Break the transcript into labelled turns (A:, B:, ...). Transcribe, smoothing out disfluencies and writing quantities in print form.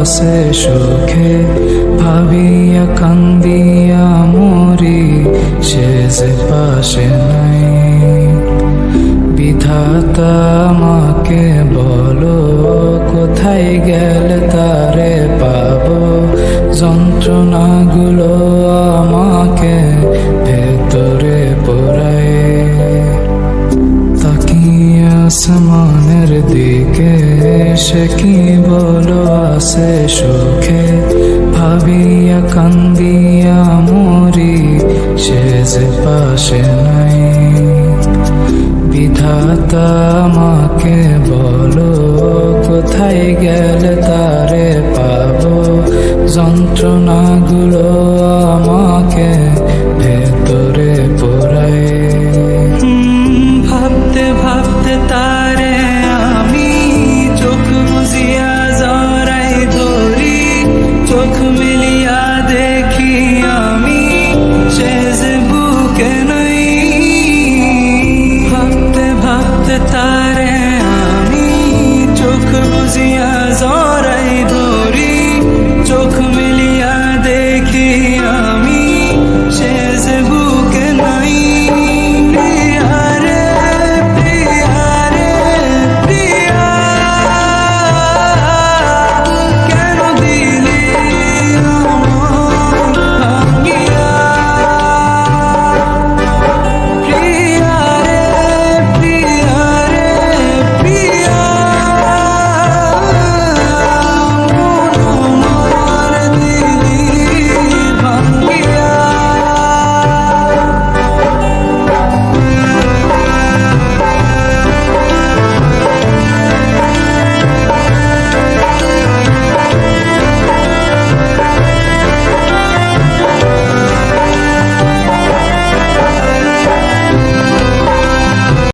A: আছে সুখে, ভাবিয়া কান্দিয়া মরি, সে যে পাশে নাই। বিধাতা আমাকে বলো, কোথায় গেলে তারে পাবো? যন্ত্রণাগুলো আমাকে ভেতরে পোড়ায়। তাকিয়ে আসমানের দিকে, সে কি বলো আছে সুখে, ভাবিয়া কান্দিয়া মরি, সে যে পাশে নাই। বিধাতা আমাকে বলো, কোথায় গেলে তারে পাবো? যন্ত্রণাগুলো